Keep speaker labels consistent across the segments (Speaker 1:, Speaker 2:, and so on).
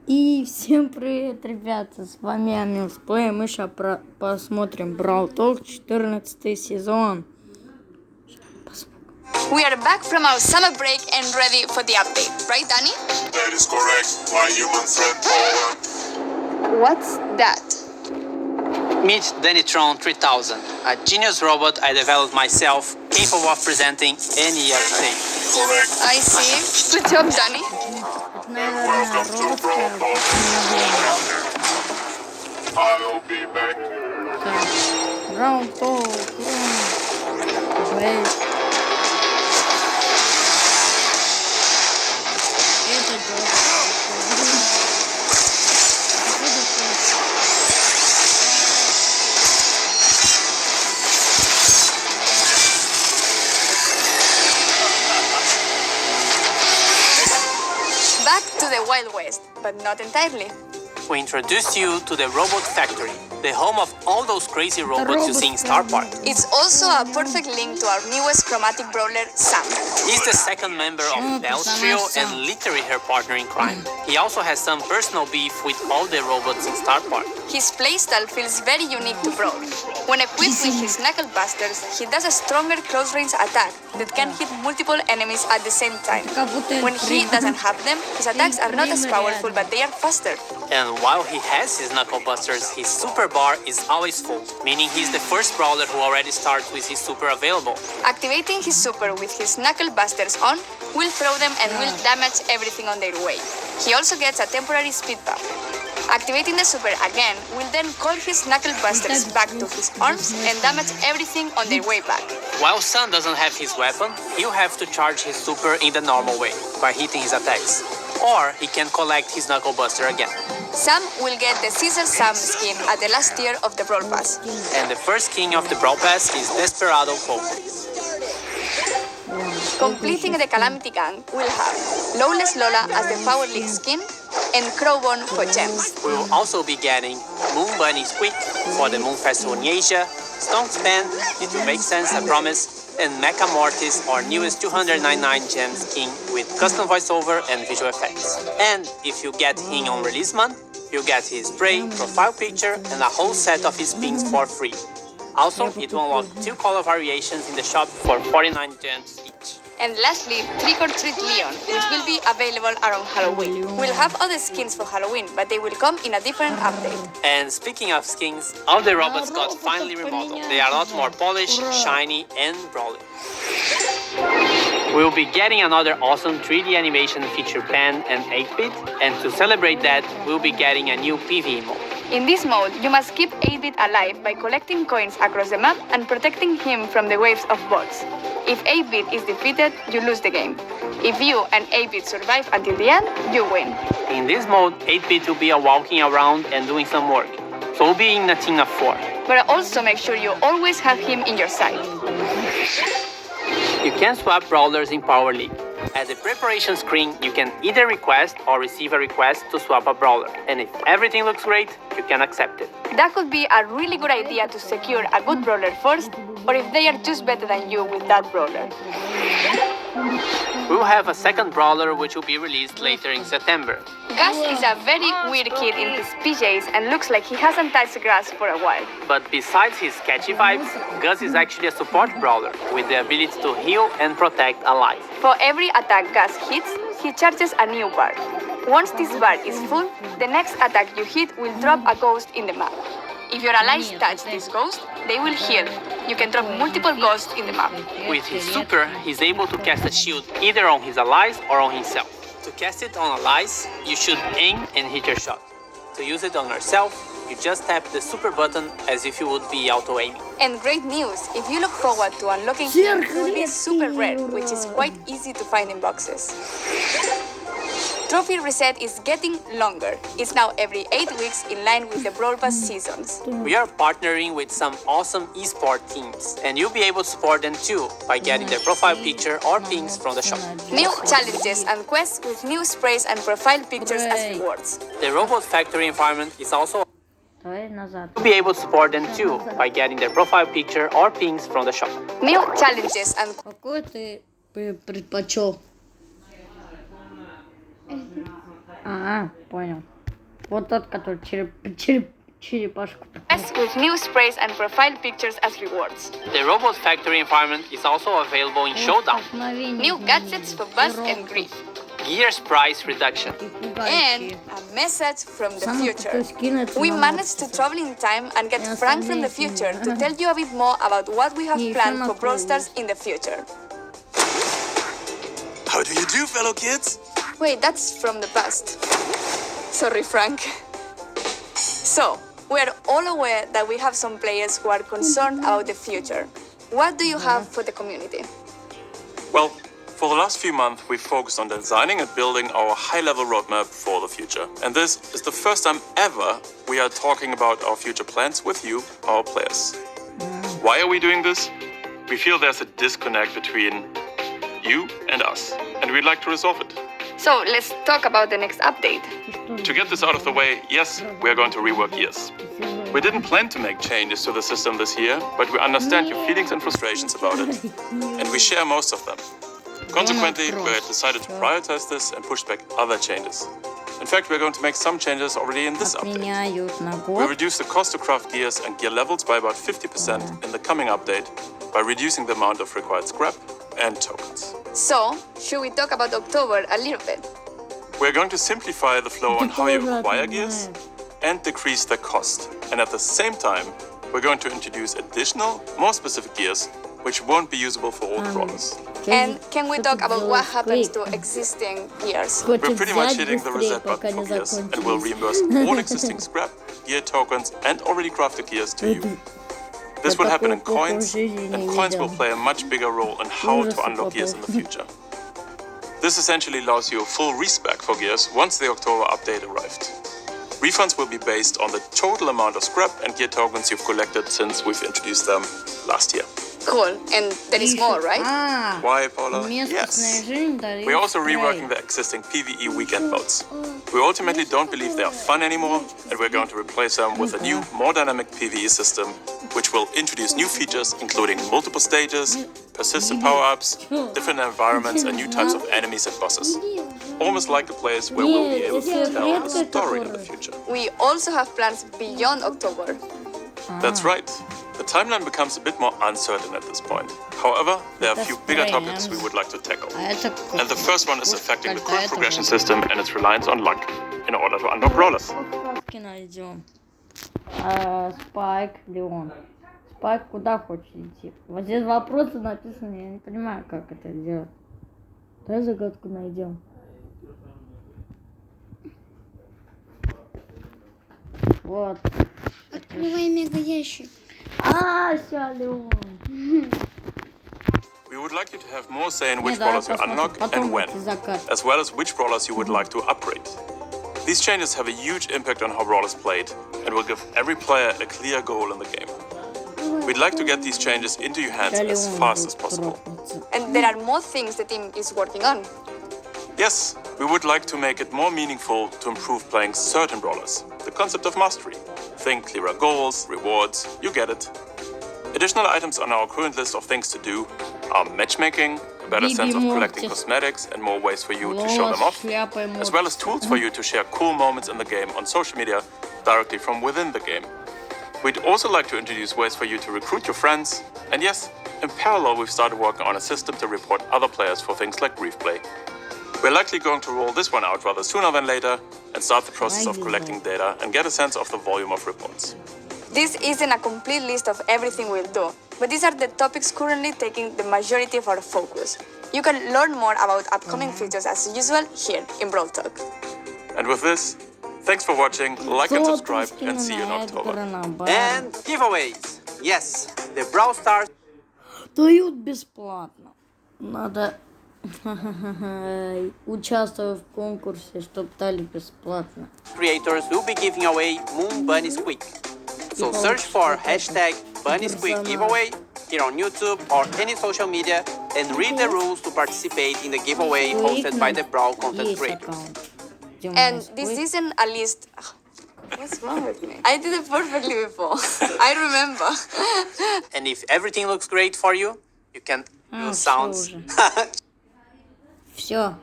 Speaker 1: И всем привет, ребята, с вами Амилсплей. Мы сейчас посмотрим бравл толк 14 сезон.
Speaker 2: We are back from our summer break and ready for the update, right, Danny?
Speaker 3: That is correct, my human friend Paula.
Speaker 2: What's that?
Speaker 4: Meet Dannytron 3000, a genius robot I developed myself, capable of presenting any update.
Speaker 3: Correct.
Speaker 2: I see. Good job, Danny.
Speaker 3: Welcome to Brawl Talk. I'll be back.
Speaker 1: Бравл толк.
Speaker 2: Back to the Wild West, but not entirely.
Speaker 4: We introduce you to the Robot Factory, the home of all those crazy robots you see in Star Park.
Speaker 2: It's also a perfect link to our newest chromatic brawler, Sam.
Speaker 4: He's the second member of Bell's trio and literally her partner in crime. He also has some personal beef with all the robots in Star Park.
Speaker 2: His playstyle feels very unique to Brawl. When equipped with his knuckle busters, he does a stronger close-range attack that can hit multiple enemies at the same time. When he doesn't have them, his attacks are not as powerful, but they are faster.
Speaker 4: And while he has his knuckle busters, his super bar is always full, meaning he's the first brawler who already starts with his super available.
Speaker 2: Activating his super with his knuckle busters on will throw them and will damage everything on their way. He also gets a temporary speed buff. Activating the super again will then call his knuckle busters back to his arms and damage everything on their way back.
Speaker 4: While Sun doesn't have his weapon, he'll have to charge his super in the normal way, by hitting his attacks. Or he can collect his knuckle buster again.
Speaker 2: Sam will get the Caesar Sam skin at the last tier of the Brawl Pass.
Speaker 4: And the first king of the Brawl Pass is Desperado Pope.
Speaker 2: Completing the Calamity Gang will have Lawless Lola as the Power League skin and Crowbone for gems.
Speaker 4: We will also be getting Moon Bunny Squeak for the Moon Festival in Asia, Stone's Pen, It Will Make Sense, I Promise, and Mecha Mortis, our newest 299 gems king with custom voiceover and visual effects. And if you get him on release month, you get his spray, profile picture, and a whole set of his pins for free. Also, it will unlock 2 color variations in the shop for 49 gems each.
Speaker 2: And lastly, Trick or Treat Leon, which will be available around Halloween. We'll have other skins for Halloween, but they will come in a different update.
Speaker 4: And speaking of skins, all the robots got finally remodeled. They are a lot more polished, shiny, and brawling. We will be getting another awesome 3D animation feature pen and 8-bit, and to celebrate that, we'll be getting a new PvE mode.
Speaker 2: In this mode, you must keep 8-bit alive by collecting coins across the map and protecting him from the waves of bots. If 8-bit is defeated, you lose the game. If you and 8-bit survive until the end, you win.
Speaker 4: In this mode, 8-bit will be walking around and doing some work, so we'll be in a team of 4.
Speaker 2: But also make sure you always have him in your side.
Speaker 4: You can swap brawlers in Power League. At the preparation screen, you can either request or receive a request to swap a brawler, and if everything looks great, you can accept it.
Speaker 2: That could be a really good idea to secure a good brawler first, or if they are just better than you with that brawler.
Speaker 4: We will have a second brawler which will be released later in September.
Speaker 2: Gus is a very weird kid in his PJs and looks like he hasn't touched grass for a while.
Speaker 4: But besides his catchy vibes, Gus is actually a support brawler with the ability to heal and protect alive.
Speaker 2: For every attack Gus hits, he charges a new bar. Once this bar is full, the next attack you hit will drop a ghost in the map. If your allies touch this ghost, they will heal. You can drop multiple ghosts in the map.
Speaker 4: With his super, he's able to cast a shield either on his allies or on himself. To cast it on allies, you should aim and hit your shot. To use it on yourself, you just tap the super button as if you would be auto-aiming.
Speaker 2: And great news, if you look forward to unlocking him, he will be super rare, which is quite easy to find in boxes. Trophy reset is getting longer. It's now every 8 weeks in line with the Brawl Pass seasons.
Speaker 4: We are partnering with some awesome esport teams, and you'll be able to support them too by getting their profile picture or pins from the shop.
Speaker 2: New challenges and quests with new sprays and profile pictures as rewards.
Speaker 4: The Robot Factory environment is also You'll be able to support them too by getting their profile picture or pins from the shop.
Speaker 2: New challenges and
Speaker 1: Какой ты предпочел? Ага, понял. Вот тот, который черепашку.
Speaker 2: With new sprays and profile pictures as rewards.
Speaker 4: The Robot Factory environment is also available in Showdown.
Speaker 2: New gadgets for Buzz and Grief.
Speaker 4: Gears price reduction.
Speaker 2: And a message from the future. We managed to travel in time and get Frank from the future to tell you a bit more about what we have planned for Brawl Stars in the future.
Speaker 3: How do you do, fellow kids?
Speaker 2: Wait, that's from the past. Sorry, Frank. So, we are all aware that we have some players who are concerned about the future. What do you have for the community?
Speaker 5: Well, for the last few months, we've focused on designing and building our high-level roadmap for the future. And this is the first time ever we are talking about our future plans with you, our players. Why are we doing this? We feel there's a disconnect between you and us, and we'd like to resolve it.
Speaker 2: So, let's talk about the next update.
Speaker 5: To get this out of the way, yes, we are going to rework gears. We didn't plan to make changes to the system this year, but we understand your feelings and frustrations about it, and we share most of them. Consequently, we decided to prioritize this and push back other changes. In fact, we're going to make some changes already in this update. We reduced the cost to craft gears and gear levels by about 50% in the coming update by reducing the amount of required scrap and tokens.
Speaker 2: So, should we talk about October a little bit?
Speaker 5: We're going to simplify the flow on how you acquire gears and decrease the cost. And at the same time, we're going to introduce additional, more specific gears which won't be usable for all brawlers.
Speaker 2: And can we talk about what happens to existing gears?
Speaker 5: We're pretty much hitting the reset button for gears and will reimburse all existing scrap, gear tokens and already crafted gears to you. This will happen in coins, and coins will play a much bigger role in how to unlock gears in the future. This essentially allows you a full respec for gears once the October update arrived. Refunds will be based on the total amount of scrap and gear tokens you've collected since we've introduced them last year.
Speaker 2: Cool, and there is more, right?
Speaker 5: Why, Paula? Yes. We're also reworking the existing PvE weekend modes. We ultimately don't believe they are fun anymore, and we're going to replace them with a new, more dynamic PvE system, which will introduce new features including multiple stages, persistent power-ups, different environments, and new types of enemies and bosses. Almost like a place where we'll be able to tell a story in the future.
Speaker 2: We also have plans beyond October.
Speaker 5: That's right. The timeline becomes a bit more uncertain at this point. However, there are a few bigger topics we would like to tackle. And the first one is affecting the current progression system and its reliance on luck in order to unlock brawlers.
Speaker 1: Спайк, Леон. Спайк куда хочет идти? Вот здесь вопросы написаны, я не понимаю, как это сделать. Давай загадку найдем. Вот.
Speaker 6: Открывай мега ящик.
Speaker 1: Все, Леон.
Speaker 5: We would like you to have more say in which brawlers you unlock and when, as well as which brawlers you would like to upgrade. These changes have a huge impact on how brawlers played and will give every player a clear goal in the game. We'd like to get these changes into your hands as fast as possible.
Speaker 2: And there are more things the team is working on.
Speaker 5: Yes, we would like to make it more meaningful to improve playing certain brawlers. The concept of mastery. Think clearer goals, rewards, you get it. Additional items on our current list of things to do are matchmaking, a better sense of collecting cosmetics and more ways for you to show them off, as well as tools for you to share cool moments in the game on social media directly from within the game. We'd also like to introduce ways for you to recruit your friends, and yes, in parallel we've started working on a system to report other players for things like grief play. We're likely going to roll this one out rather sooner than later and start the process of collecting data and get a sense of the volume of reports.
Speaker 2: This isn't a complete list of everything we'll do, but these are the topics currently taking the majority of our focus. You can learn more about upcoming features as usual here in Brawl Talk.
Speaker 5: And with this, thanks for watching, like and subscribe, and see you in October.
Speaker 4: And giveaways. Yes, the Brawl Stars
Speaker 1: Дают бесплатно. Надо участвовать в конкурсе, чтобы дали бесплатно.
Speaker 4: creators will be giving away Moon Bunny Squeak. So search for hashtag Bunny Squeak giveaway here on YouTube or any social media and read the rules to participate in the giveaway hosted by the Brawl content creators.
Speaker 2: And this isn't a list. What's wrong with me? I did it perfectly before. I remember.
Speaker 4: And if everything looks great for you, you can use sounds.
Speaker 1: Все,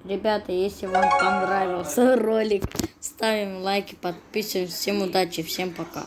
Speaker 1: Ребята, если вам понравился ролик, ставим лайки, подписываемся. Всем удачи, всем пока.